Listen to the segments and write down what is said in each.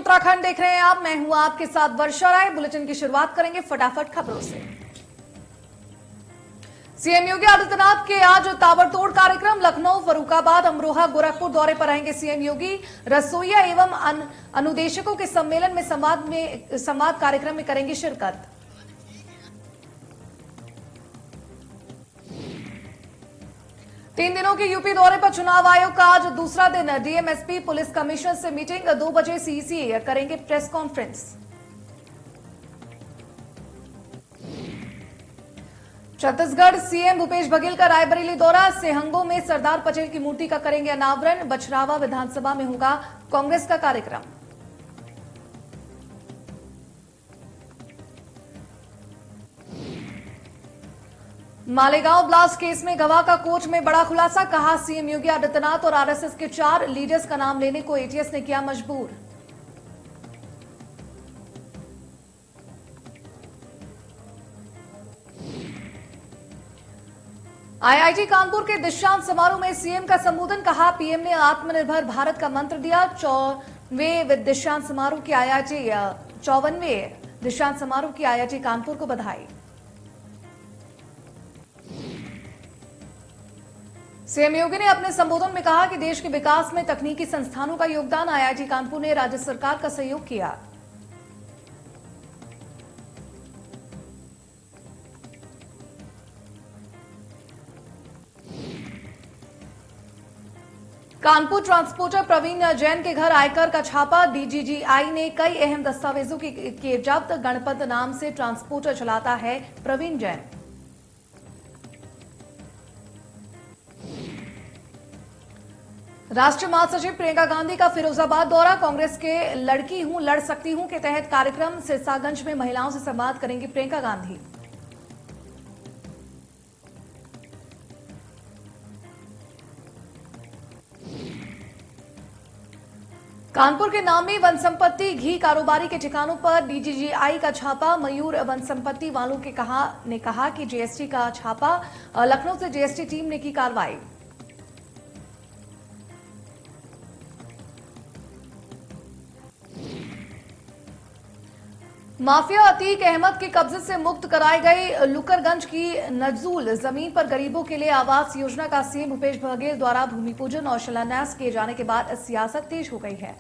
उत्तराखंड देख रहे हैं आप। मैं हूं आपके साथ वर्षा राय। बुलेटिन की शुरुआत करेंगे फटाफट खबरों से। सीएम योगी आदित्यनाथ के आज ताबड़तोड़ कार्यक्रम। लखनऊ, फर्रुखाबाद, अमरोहा, गोरखपुर दौरे पर आएंगे सीएम योगी। रसोइया एवं अनुदेशकों के सम्मेलन में संवाद कार्यक्रम में करेंगे शिरकत। तीन दिनों के यूपी दौरे पर चुनाव आयोग का आज दूसरा दिन। डीएम, एसपी, पुलिस कमिश्नर से मीटिंग। 2 बजे सीईसी करेंगे press conference. Chhattisgarh, CM Bhupesh Baghel का रायबरेली दौरा। सेहंगों में सरदार पटेल की मूर्ति का करेंगे अनावरण। बछरावा विधानसभा में होगा कांग्रेस का कार्यक्रम। मालेगांव ब्लास्ट केस में गवाह का कोर्ट में बड़ा खुलासा। कहा, सीएम योगी आदित्यनाथ और आरएसएस के 4 लीडर्स का नाम लेने को एटीएस ने किया मजबूर। आईआईटी कानपुर के दीक्षांत समारोह में सीएम का संबोधन। कहा, पीएम ने आत्मनिर्भर भारत का मंत्र दिया। 54वें दीक्षांत समारोह की आईआईटी कानपुर को बधाई। सीएम योगी ने अपने संबोधन में कहा कि देश के विकास में तकनीकी संस्थानों का योगदान। आईआईटी कानपुर ने राज्य सरकार का सहयोग किया। कानपुर ट्रांसपोर्टर प्रवीण जैन के घर आयकर का छापा। डीजीजीआई ने कई अहम दस्तावेजों के जब्त। गणपत नाम से ट्रांसपोर्टर चलाता है प्रवीण जैन। राष्ट्रीय महासचिव प्रियंका गांधी का फिरोजाबाद दौरा। कांग्रेस के लड़की हूं लड़ सकती हूं के तहत कार्यक्रम। सिरसागंज में महिलाओं से संवाद करेंगी प्रियंका गांधी। कानपुर के नामी वन संपत्ति घी कारोबारी के ठिकानों पर डीजीजीआई का छापा। मयूर वन संपत्ति वालों ने कहा कि जीएसटी का छापा। लखनऊ से जीएसटी टीम ने की कार्रवाई। माफिया अतीक अहमद के कब्जे से मुक्त कराई गई लुकरगंज की नजूल जमीन पर गरीबों के लिए आवास योजना का सीएम भूपेश बघेल द्वारा भूमि पूजन और शिलान्यास किए जाने के बाद सियासत तेज हो गई है।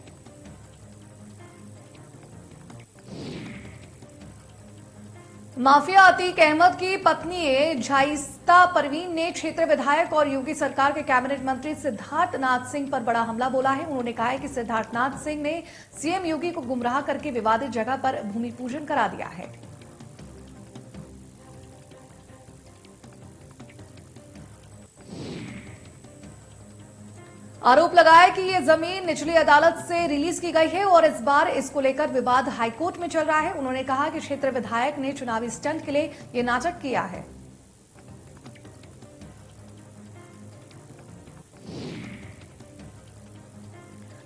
माफिया अतीक अहमद की पत्नी झाइस्ता परवीन ने क्षेत्रीय विधायक और योगी सरकार के कैबिनेट मंत्री सिद्धार्थ नाथ सिंह पर बड़ा हमला बोला है। उन्होंने कहा है कि सिद्धार्थ नाथ सिंह ने सीएम योगी को गुमराह करके विवादित जगह पर भूमि पूजन करा दिया है। आरोप लगाया कि ये जमीन निचली अदालत से रिलीज की गई है और इस बार इसको लेकर विवाद हाईकोर्ट में चल रहा है। उन्होंने कहा कि क्षेत्रीय विधायक ने चुनावी स्टंट के लिए ये नाटक किया है।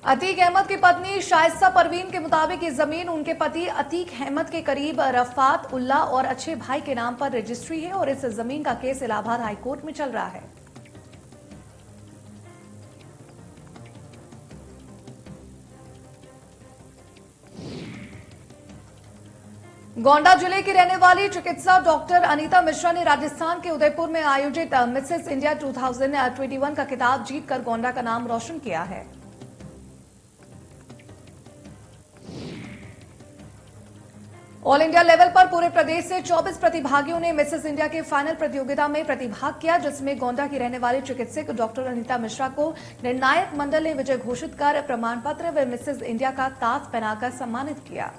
अतीक अहमद की पत्नी शाइस्ता परवीन के मुताबिक ये जमीन उनके पति अतीक अहमद के करीब रफात उल्ला और अच्छे भाई के नाम पर रजिस्ट्री है और इस जमीन का केस इलाहाबाद हाईकोर्ट में चल रहा है। गोंडा जिले की रहने वाली चिकित्सा डॉक्टर अनीता मिश्रा ने राजस्थान के उदयपुर में आयोजित मिसेस इंडिया 2021 का खिताब जीतकर गोंडा का नाम रोशन किया है। ऑल इंडिया लेवल पर पूरे प्रदेश से 24 प्रतिभागियों ने मिसेस इंडिया के फाइनल प्रतियोगिता में प्रतिभाग किया, जिसमें गोंडा की रहने वाली चिकित्सक डॉक्टर अनीता मिश्रा को निर्णायक मंडल ने विजय घोषित कर प्रमाण पत्र व मिसेस इंडिया का ताज पहनाकर सम्मानित किया।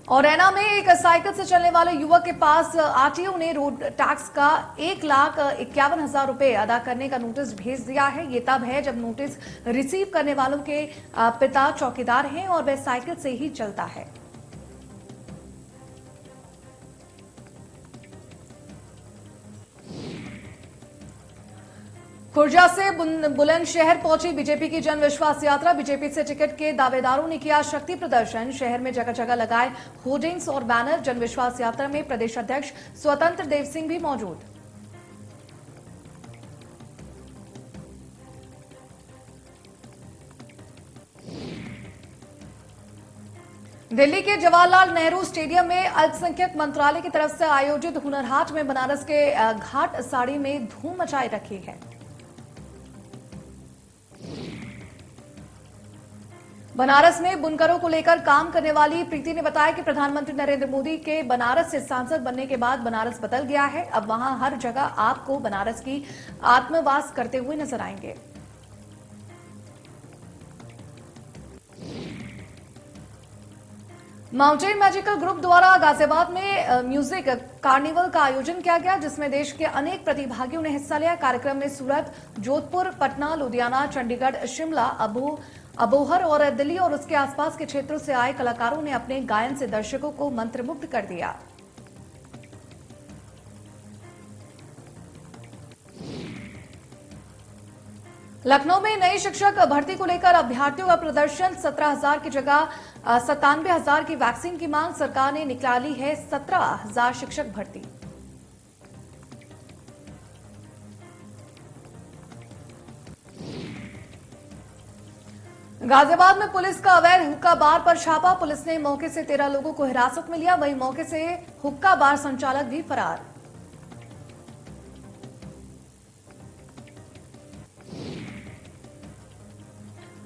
और रैना में एक साइकिल से चलने वाले युवक के पास आरटीओ ने रोड टैक्स का 1,51,000 रुपए अदा करने का नोटिस भेज दिया है। ये तब है जब नोटिस रिसीव करने वालों के पिता चौकीदार हैं और वह साइकिल से ही चलता है। खुर्जा से बुलंदशहर पहुंची बीजेपी की जन विश्वास यात्रा। बीजेपी से टिकट के दावेदारों ने किया शक्ति प्रदर्शन। शहर में जगह जगह लगाए होर्डिंग्स और बैनर। जन विश्वास यात्रा में प्रदेश अध्यक्ष स्वतंत्र देव सिंह भी मौजूद। दिल्ली के जवाहरलाल नेहरू स्टेडियम में अल्पसंख्यक मंत्रालय की तरफ से आयोजित हुनर हाट में बनारस के घाट साड़ी में धूम मचाई रखी है। बनारस में बुनकरों को लेकर काम करने वाली प्रीति ने बताया कि प्रधानमंत्री नरेंद्र मोदी के बनारस से सांसद बनने के बाद बनारस बदल गया है। अब वहां हर जगह आपको बनारस की आत्मवास करते हुए नजर आएंगे। माउंटेन मैजिकल ग्रुप द्वारा गाजियाबाद में म्यूजिक कार्निवल का आयोजन किया गया, जिसमें देश के अनेक प्रतिभागियों ने हिस्सा लिया। कार्यक्रम में सूरत, जोधपुर, पटना, लुधियाना, चंडीगढ़, शिमला, अबोहर और दिल्ली और उसके आसपास के क्षेत्रों से आए कलाकारों ने अपने गायन से दर्शकों को मंत्रमुग्ध कर दिया। लखनऊ में नई शिक्षक भर्ती को लेकर अभ्यर्थियों का प्रदर्शन। 17,000 की जगह 97,000 की वैक्सीन की मांग। सरकार ने निकाली है 17,000 शिक्षक भर्ती। गाजियाबाद में पुलिस का अवैध हुक्का बार पर छापा। पुलिस ने मौके से 13 लोगों को हिरासत में लिया। वहीं मौके से हुक्का बार संचालक भी फरार।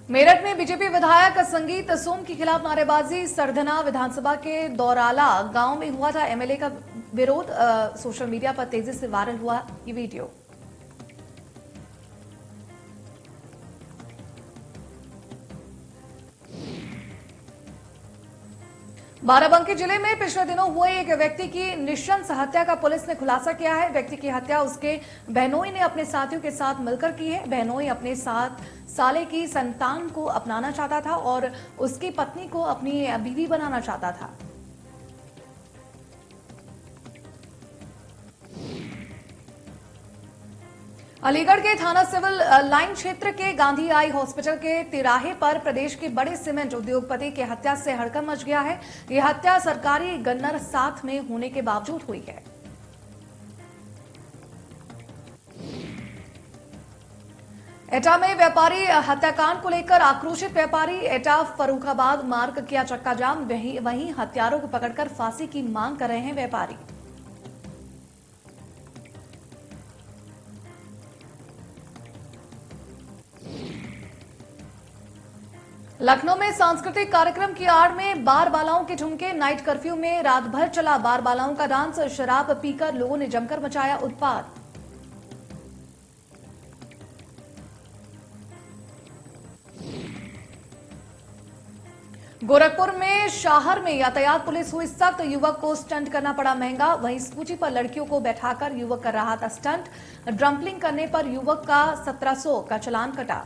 मेरठ में बीजेपी विधायक संगीत सोम के खिलाफ नारेबाजी। सरधना विधानसभा के दौराला गांव में हुआ था एमएलए का विरोध। सोशल मीडिया पर तेजी से वायरल हुआ ये वीडियो। बाराबंकी जिले में पिछले दिनों हुए एक व्यक्ति की नृशंस हत्या का पुलिस ने खुलासा किया है। व्यक्ति की हत्या उसके बहनोई ने अपने साथियों के साथ मिलकर की है। बहनोई अपने 7 साल की संतान को अपनाना चाहता था और उसकी पत्नी को अपनी बीवी बनाना चाहता था। अलीगढ़ के थाना सिविल लाइन क्षेत्र के गांधी आई हॉस्पिटल के तिराहे पर प्रदेश के बड़े सीमेंट उद्योगपति की हत्या से हड़कंप मच गया है। यह हत्या सरकारी गन्नर साथ में होने के बावजूद हुई है। एटा में व्यापारी हत्याकांड को लेकर आक्रोशित व्यापारी। एटा फर्रुखाबाद मार्ग किया चक्का जाम। वहीं हत्यारों को पकड़कर फांसी की मांग कर रहे हैं व्यापारी। लखनऊ में सांस्कृतिक कार्यक्रम की आड़ में बार बालाओं के ठुमके। नाइट कर्फ्यू में रात भर चला बार बालाओं का डांस। शराब पीकर लोगों ने जमकर मचाया उत्पात। गोरखपुर में शहर में यातायात पुलिस हुई सख्त। युवक को स्टंट करना पड़ा महंगा। वहीं स्कूटी पर लड़कियों को बैठाकर युवक कर रहा था स्टंट। ड्रम्पलिंग करने पर युवक का 1700 का चालान कटा।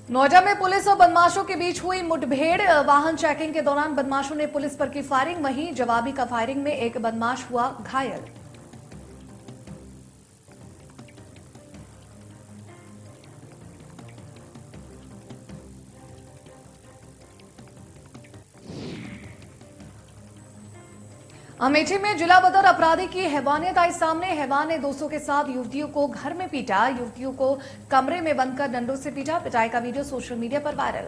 नोएडा में पुलिस और बदमाशों के बीच हुई मुठभेड़। वाहन चेकिंग के दौरान बदमाशों ने पुलिस पर की फायरिंग। वहीं जवाबी का फायरिंग में एक बदमाश हुआ घायल। अमेठी में जिला बदर अपराधी की हैवानियत आई सामने। हैवान ने 200 के साथ युवतियों को घर में पीटा। युवतियों को कमरे में बंद कर डंडों से पीटा। पिटाई का वीडियो सोशल मीडिया पर वायरल।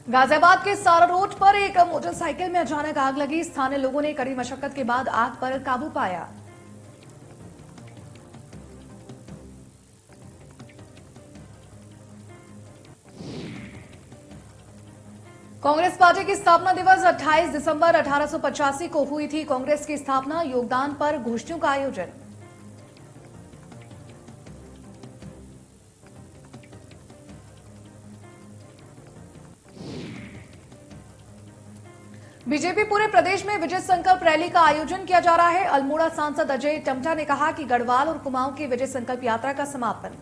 गाजियाबाद के सारा रोड पर एक मोटरसाइकिल में अचानक आग लगी। स्थानीय लोगों ने कड़ी मशक्कत के बाद आग पर काबू पाया। कांग्रेस पार्टी की स्थापना दिवस 28 दिसंबर 1885 को हुई थी कांग्रेस की स्थापना। योगदान पर गोष्ठियों का आयोजन। बीजेपी पूरे प्रदेश में विजय संकल्प रैली का आयोजन किया जा रहा है। अल्मोड़ा सांसद अजय टमटा ने कहा कि गढ़वाल और कुमाऊं की विजय संकल्प यात्रा का समापन।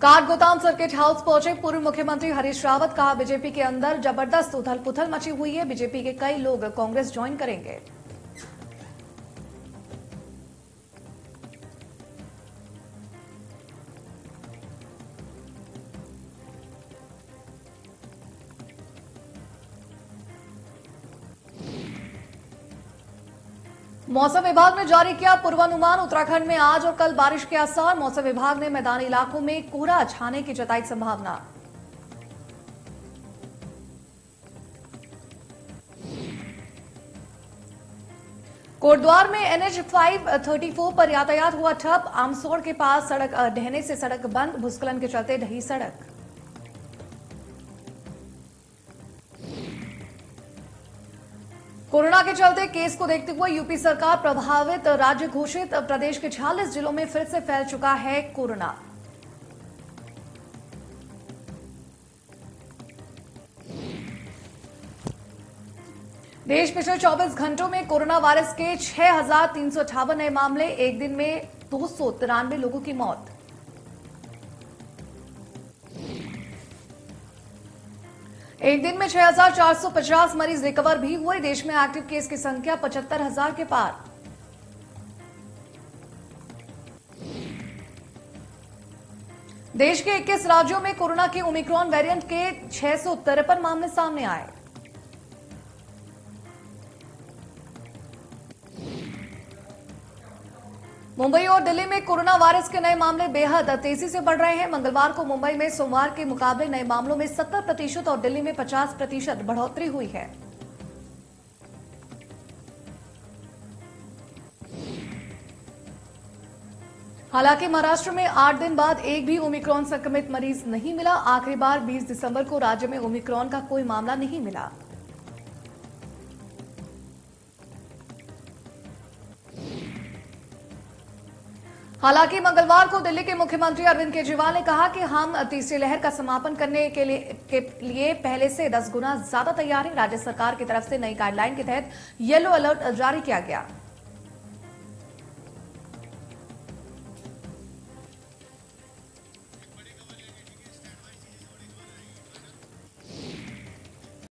काठगोदाम सर्किट हाउस पहुंचे पूर्व मुख्यमंत्री हरीश रावत। कहा बीजेपी के अंदर जबरदस्त उथल पुथल मची हुई है। बीजेपी के कई लोग कांग्रेस ज्वाइन करेंगे। मौसम विभाग ने जारी किया पूर्वानुमान। उत्तराखंड में आज और कल बारिश के आसार। मौसम विभाग ने मैदानी इलाकों में कोहरा छाने की जताई संभावना। कोटद्वार में NH 534 पर यातायात हुआ ठप। आमसौड़ के पास सड़क ढहने से सड़क बंद। भूस्खलन के चलते ढही सड़क। कोरोना के चलते केस को देखते हुए यूपी सरकार प्रभावित राज्य घोषित। प्रदेश के 46 जिलों में फिर से फैल चुका है कोरोना। देश पिछले 24 घंटों में कोरोना वायरस के 6,358 नए मामले। एक दिन में 293 लोगों की मौत। एक दिन में 6,450 मरीज रिकवर भी हुए। देश में एक्टिव केस की संख्या 75,000 के पार। देश के 21 राज्यों में कोरोना के ओमिक्रॉन वेरिएंट के 653 मामले सामने आए। मुंबई और दिल्ली में कोरोना वायरस के नए मामले बेहद तेजी से बढ़ रहे हैं। मंगलवार को मुंबई में सोमवार के मुकाबले नए मामलों में 70% और दिल्ली में 50% बढ़ोतरी हुई है। हालांकि महाराष्ट्र में 8 दिन बाद एक भी ओमिक्रॉन संक्रमित मरीज नहीं मिला। आखिरी बार 20 दिसंबर को राज्य में ओमिक्रॉन का कोई मामला नहीं मिला। हालांकि मंगलवार को दिल्ली के मुख्यमंत्री अरविंद केजरीवाल ने कहा कि हम तीसरी लहर का समापन करने के लिए पहले से 10 गुना ज्यादा तैयार हैं। राज्य सरकार की तरफ से नई गाइडलाइन के तहत येलो अलर्ट जारी किया गया।